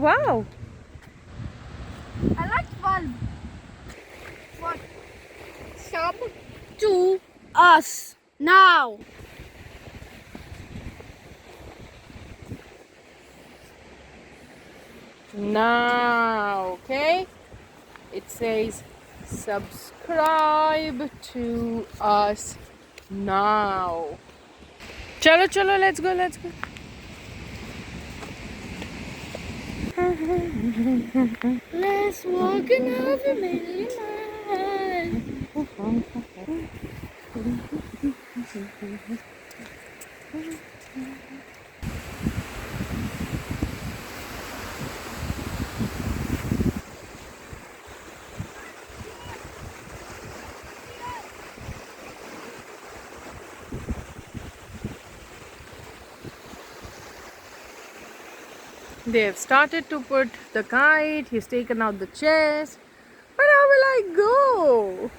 wow. I like bulb. What? Sub to us now. Now, okay? It says subscribe to us now. Chalo, chalo, let's go, let's go. Let's walk another million miles. They have started to put the kite. He's taken out the chairs. But how will I go?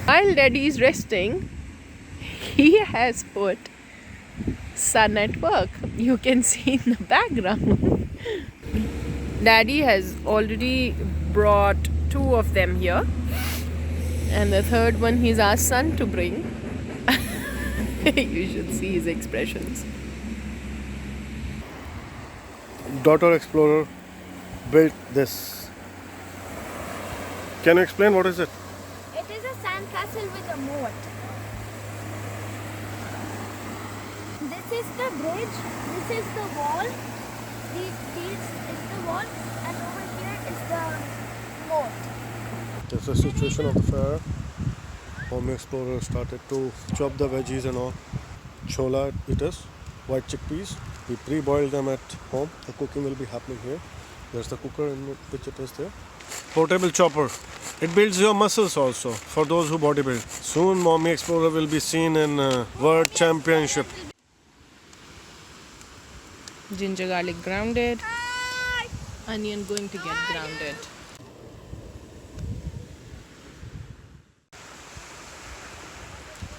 While Daddy is resting, he has put sun at work. You can see in the background. Daddy has already brought 2 of them here, and the third one he's asked son to bring. You should see his expressions. Daughter Explorer built this. Can you explain what is it? It is a sandcastle with a moat. This is the bridge. This is the wall. This is the wall, and over here is the moat. This is the situation of the fair. Home Explorer started to chop the veggies and all. Chola it is, white chickpeas. We pre-boiled them at home. The cooking will be happening here. There's the cooker in which it is there. Portable chopper. It builds your muscles also for those who bodybuild. Soon Mommy Explorer will be seen in World Championship. Ginger garlic grounded. Onion going to get grounded.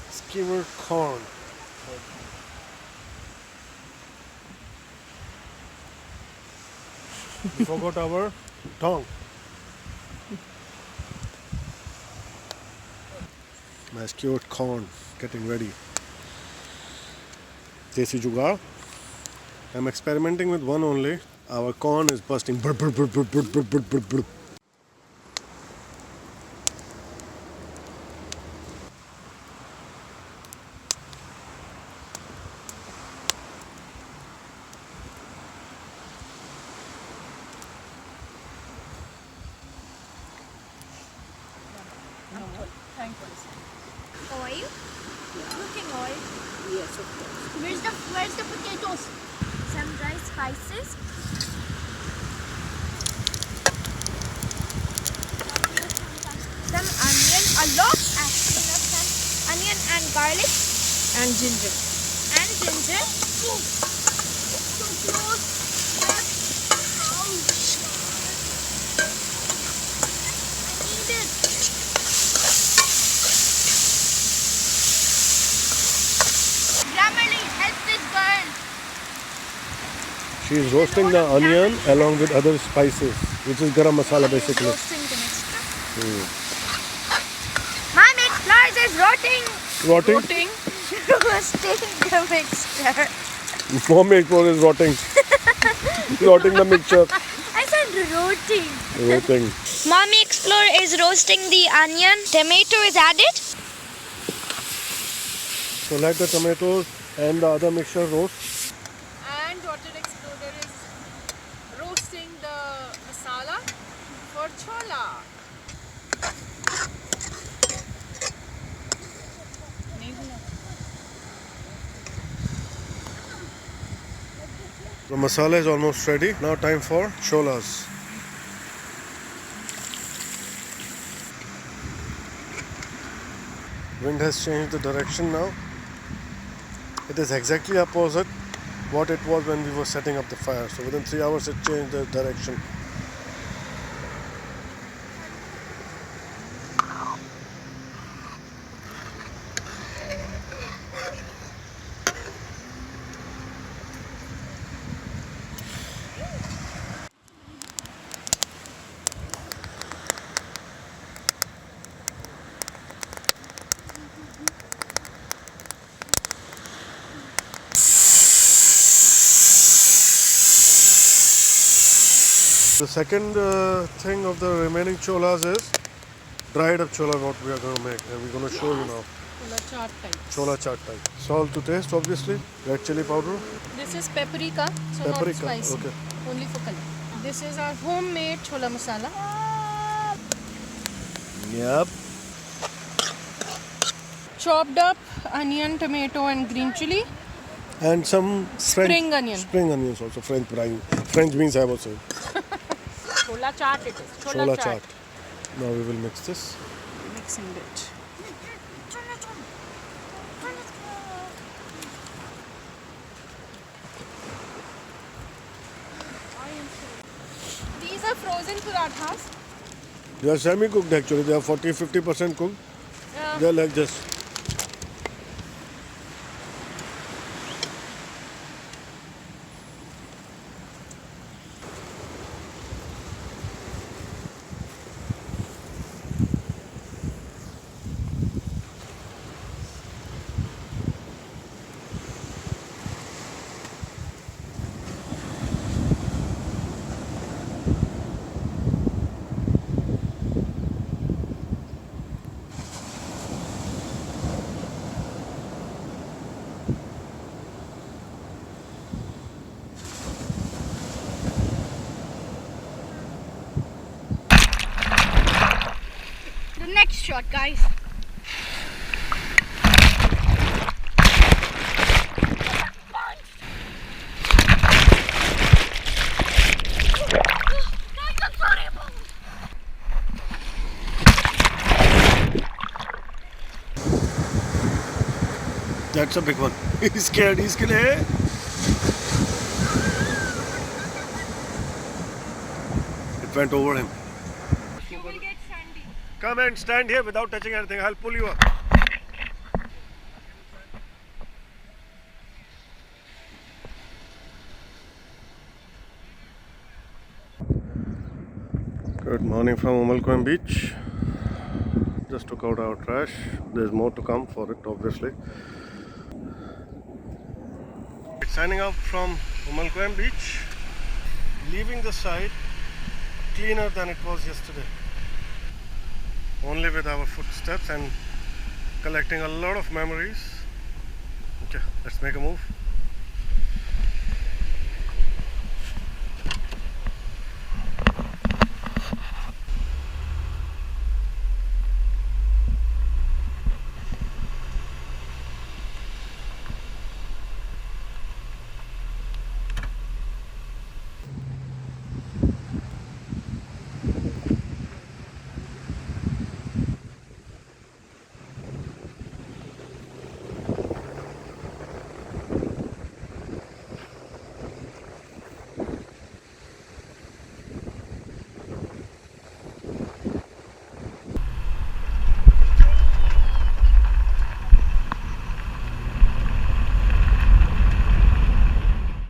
Skewer corn. We forgot our tongue. My skewered corn getting ready. Desi jugaad. I'm experimenting with one only. Our corn is bursting. Brr, brr, brr, brr, brr, brr, brr, brr, brr. Oil. Cooking oil. Yes, of course. Where's the potatoes? Some dry spices. Some onion. A lot actually. Not some onion and garlic And ginger. and ginger. Oh, so close. Ouch. I need it. Grammarly, help this girl. She is roasting the onion along with other spices, which is garam masala basically. Roasting the mixture. Mommy Explorer is rotting. Rotting? Rotting. Roasting the mixture. Mommy Explorer is rotting. Rotting the mixture. I said rotting. Rotting. Mommy Explorer is roasting the onion. Tomato is added. So let the tomatoes and the other mixture roast. And Daughter Explorer is roasting the masala for chola. The masala is almost ready. Now time for cholas. Wind has changed the direction now. It is exactly opposite what it was when we were setting up the fire. So within 3 hours it changed the direction. The second thing of the remaining cholas is dried up chola, what we are going to make, and we're going to show you now. Chola chaat type. Chola chaat type. Salt to taste, obviously. Red chili powder. This is paprika, so Paprika, not spicy. okay. Only for color. This is our homemade chola masala. Yep. Chopped up onion, tomato, and green chili. And some Spring onion. Spring onions also. French beans I was saying. Chola chaat it is. Chola chaat. Now we will mix this. Mixing it. These are frozen parathas. They are semi-cooked actually. They are 40-50% cooked. Yeah. They are like this. Next shot, guys. That's a big one. He's scared. He's scared. It went over him. You will get sandy. Come and stand here without touching anything. I'll pull you up. Good morning from Umalkoem Beach. Just took out our trash. There's more to come for it, obviously. Signing off from Umalkoem Beach. Leaving the site cleaner than it was yesterday. Only with our footsteps and collecting a lot of memories. Okay, let's make a move.